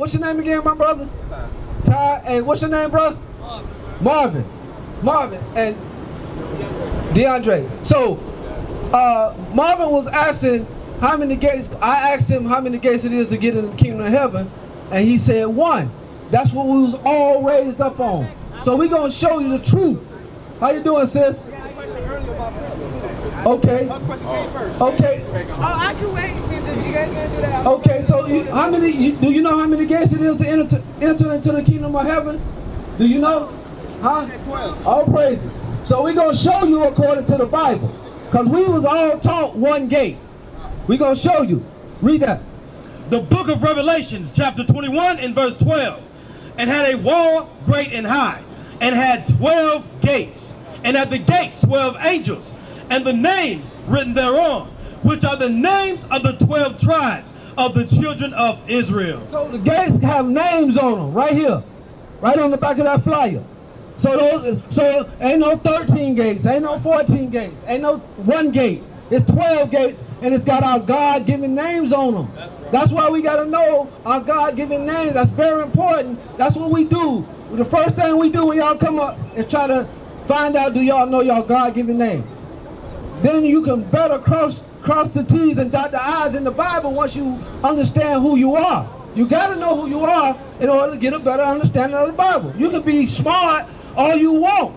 What's your name again, my brother? Ty. Hey, what's your name, bro? Marvin. Marvin and DeAndre. So, Marvin was asking how many gates. I asked him how many gates it is to get in the kingdom of heaven, and he said 1. That's what we was all raised up on. So we're gonna show you the truth. How you doing, sis? Okay. Okay. Oh, I can wait if you guys gonna do that. Okay. So how many? Do you know how many gates it is to enter into the kingdom of heaven? Do you know? Huh? 12. All praises. So we're gonna show you according to the Bible, cause we was all taught 1 gate. We're gonna show you. Read that. The book of Revelations, chapter 21 and verse 12. And had a wall great and high, and had 12 gates, and at the gates 12 angels, and the names written thereon, which are the names of the 12 tribes of the children of Israel. So the gates have names on them, right here, right on the back of that flyer. So ain't no 13 gates, ain't no 14 gates, ain't no 1 gate. It's 12 gates, and it's got our God-given names on them. That's why we got to know our God-given names. That's very important. That's what we do. The first thing we do when y'all come up is try to find out, do y'all know y'all God-given name? Then you can better cross the T's and dot the I's in the Bible once you understand who you are. You got to know who you are in order to get a better understanding of the Bible. You can be smart all you want.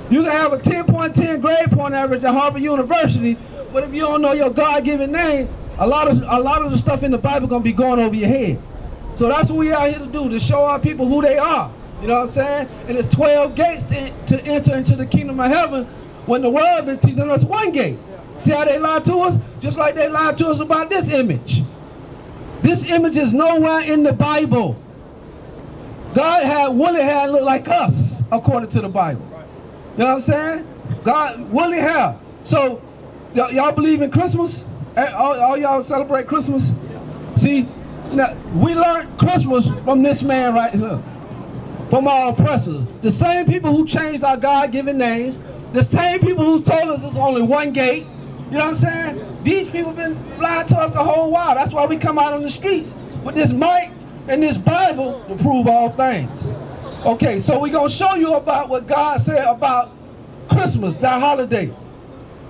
You can have a 10.10 grade point average at Harvard University, but if you don't know your God-given name, a lot of the stuff in the Bible gonna be going over your head. So that's what we out here to do, to show our people who they are. You know what I'm saying? And it's 12 gates to enter into the kingdom of heaven, when the world been teaching us 1 gate. See how they lied to us? Just like they lied to us about this image. This image is nowhere in the Bible. God had woolly hair look like us, according to the Bible. You know what I'm saying? God woolly hair. So y'all believe in Christmas? All y'all celebrate Christmas? See, now, we learned Christmas from this man right here, from our oppressors. The same people who changed our God-given names, the same people who told us there's only 1 gate. You know what I'm saying? These people have been lying to us the whole while. That's why we come out on the streets with this mic and this Bible to prove all things. Okay, so we're going to show you about what God said about Christmas, that holiday,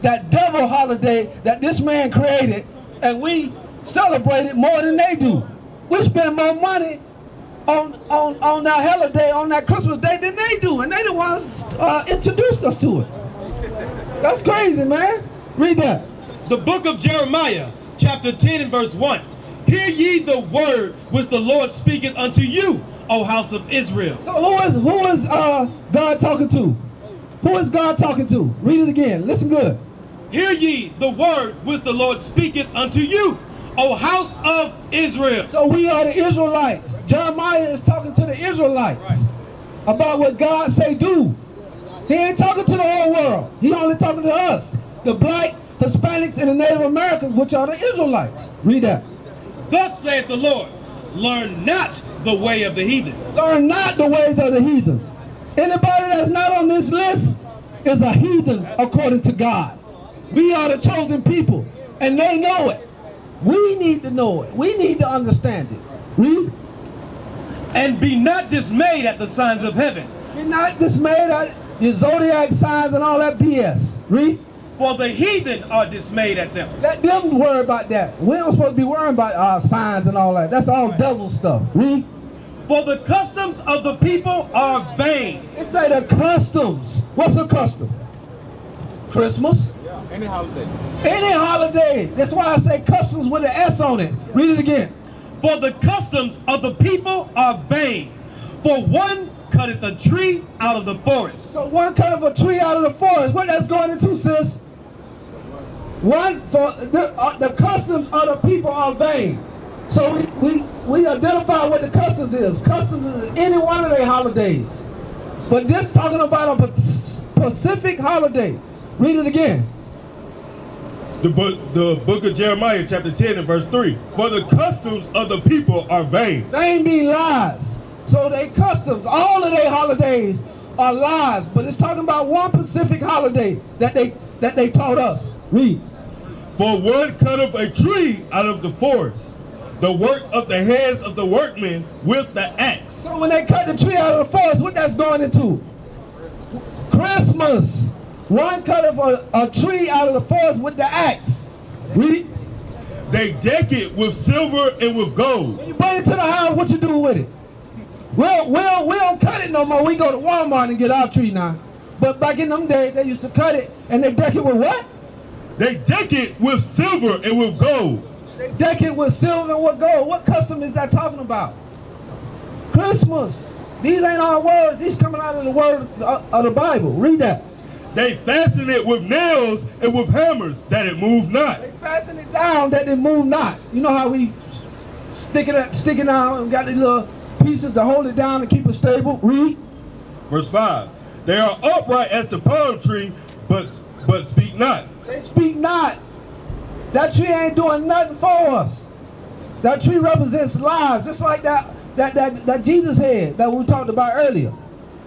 that devil holiday that this man created, and we celebrate it more than they do. We spend more money on that holiday, on that Christmas day, than they do, and they the ones introduced us to it. That's crazy, man. Read that. The book of Jeremiah, chapter 10 and verse 1. Hear ye the word which the Lord speaketh unto you, O house of Israel. So who is God talking to? Who is God talking to? Read it again. Listen good. Hear ye the word which the Lord speaketh unto you, O house of Israel. So we are the Israelites. Jeremiah is talking to the Israelites about what God say do. He ain't talking to the whole world. He only talking to us, the black, Hispanics, and the Native Americans, which are the Israelites. Read that. Thus saith the Lord, learn not the way of the heathen. Learn not the ways of the heathens. Anybody that's not on this list is a heathen according to God. We are the chosen people, and they know it. We need to know it. We need to understand it. Read. And be not dismayed at the signs of heaven. Be not dismayed at the zodiac signs and all that BS. Read. For the heathen are dismayed at them. Let them worry about that. We don't supposed to be worrying about our signs and all that. That's all devil stuff. Read. For the customs of the people are vain. It say the customs. What's a custom? Christmas. Any holiday. Any holiday. That's why I say customs with an S on it. Read it again. For the customs of the people are vain. For one cutteth a tree out of the forest. So one cut of a tree out of the forest. What that's going into, sis? One, for the customs of the people are vain. So we identify what the customs is. Customs is any one of their holidays. But this talking about a specific holiday. Read it again. The book of Jeremiah, chapter 10 and verse 3. For the customs of the people are vain. Vain mean lies. So they customs, all of their holidays are lies. But it's talking about one specific holiday that they taught us. Read. For one cutteth a tree out of the forest, the work of the hands of the workmen with the axe. So when they cut the tree out of the forest, what that's going into? Christmas. One cut a tree out of the forest with the axe. Read. They deck it with silver and with gold. When you bring it to the house, what you do with it? We don't cut it no more. We go to Walmart and get our tree now. But back in them days, they used to cut it and they deck it with what? They deck it with silver and with gold. They deck it with silver and with gold. What custom is that talking about? Christmas. These ain't our words. These coming out of the word of the Bible. Read that. They fasten it with nails and with hammers that it move not. They fasten it down that it move not. You know how we stick it down and got these little pieces to hold it down and keep it stable. Read. Verse 5. They are upright as the palm tree, but speak not. They speak not. That tree ain't doing nothing for us. That tree represents lies, just like that Jesus had that we talked about earlier.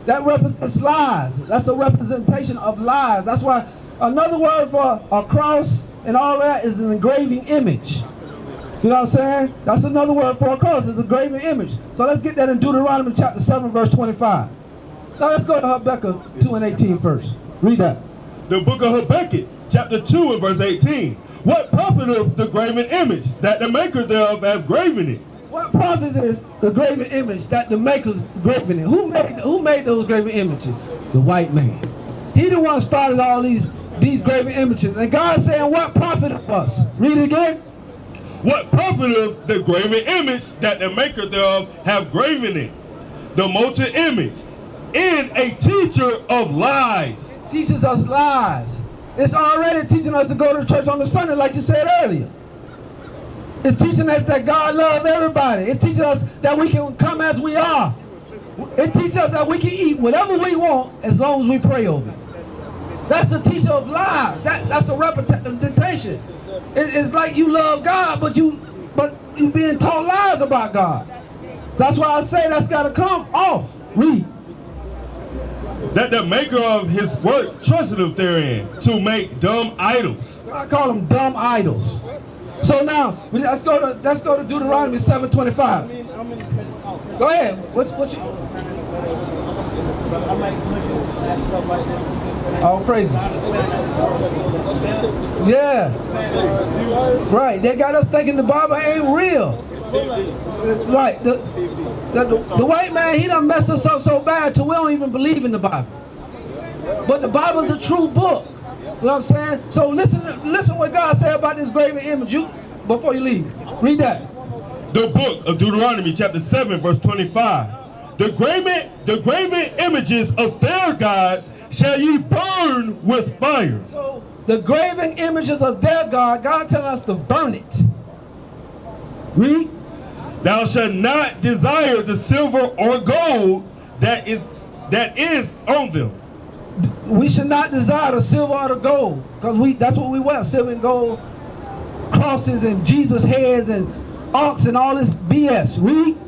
That represents lies. That's a representation of lies. That's why another word for a cross and all that is an engraving image. You know what I'm saying? That's another word for a cross, is a engraving image. So let's get that in Deuteronomy chapter 7, verse 25. Now let's go to Habakkuk 2 and 18 first. Read that. The book of Habakkuk, chapter 2 and verse 18. What profiteth the graven image, that the maker thereof hath graven it? What profit is the graven image that the maker's graven it? Who made those graven images? The white man. He the one started all these graven images. And God saying, what profiteth us? Read it again. What profiteth the graven image, that the maker thereof have graven it? The molten image, in a teacher of lies. It teaches us lies. It's already teaching us to go to church on the Sunday, like you said earlier. It's teaching us that God loves everybody. It teaches us that we can come as we are. It teaches us that we can eat whatever we want as long as we pray over it. That's a teacher of lies. That's a representation. It's like you love God, but you being taught lies about God. That's why I say that's got to come off. Read. That the maker of his work trusteth therein, to make dumb idols. I call them dumb idols. So now let's go to Deuteronomy 7:25. Go ahead. What's your? All praises. Yeah. Right. They got us thinking the Bible ain't real. Right. The white man, he done messed us up so bad till we don't even believe in the Bible. But the Bible's a true book. You know what I'm saying? So listen what God said about this graven image. Before you leave, read that. The book of Deuteronomy chapter 7 verse 25. The graven images of their gods shall ye burn with fire. So the graven images of their God telling us to burn it. Read. Thou shalt not desire the silver or gold that is on them. We should not desire the silver or the gold, because that's what we wear, silver and gold, crosses and Jesus heads and ox and all this BS. Read.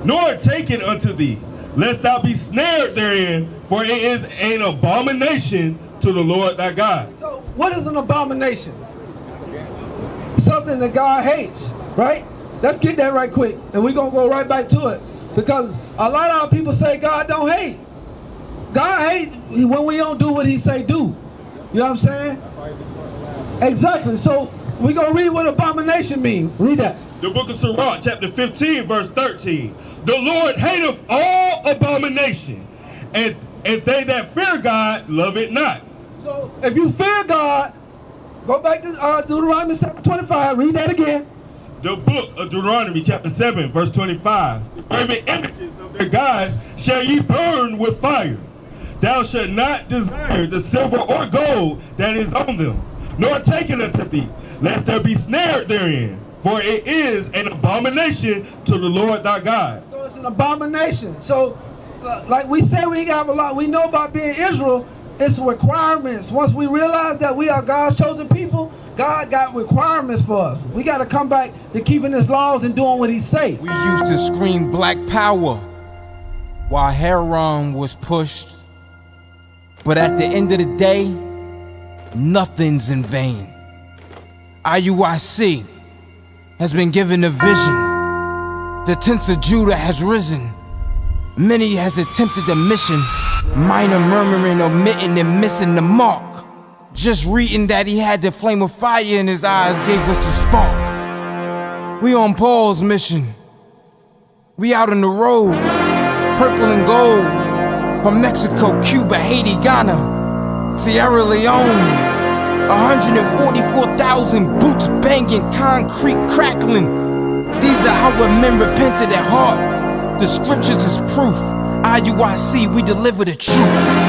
Nor take it unto thee, lest thou be snared therein, for it is an abomination to the Lord thy God. So what is an abomination? Something that God hates, right? Let's get that right quick, and we're going to go right back to it, because a lot of our people say God don't hate. God hates when we don't do what he say do. You know what I'm saying? Exactly. So we're going to read what abomination means. Read that. The book of Sirach, chapter 15, verse 13. The Lord hateth all abomination, and they that fear God love it not. So if you fear God, go back to Deuteronomy 7:25. Read that again. The book of Deuteronomy, chapter 7, verse 25. The graven images of their gods shall ye burn with fire. Thou shalt not desire the silver or gold that is on them, nor take it unto thee, lest thou be snared therein. For it is an abomination to the Lord thy God. So it's an abomination. So, like we say, we have a lot. We know about being Israel. It's requirements. Once we realize that we are God's chosen people, God got requirements for us. We got to come back to keeping his laws and doing what he say. We used to scream black power while Heron was pushed. But at the end of the day, nothing's in vain. Iuic, has been given a vision. The tents of Judah has risen. Many has attempted the mission, minor murmuring, omitting, and missing the mark. Just reading that he had the flame of fire in his eyes gave us the spark. We on Paul's mission. We out on the road, purple and gold, from Mexico, Cuba, Haiti, Ghana, Sierra Leone. 144,000 boots banging, concrete crackling. These are our men repented at heart. The scriptures is proof. Iuic, we deliver the truth.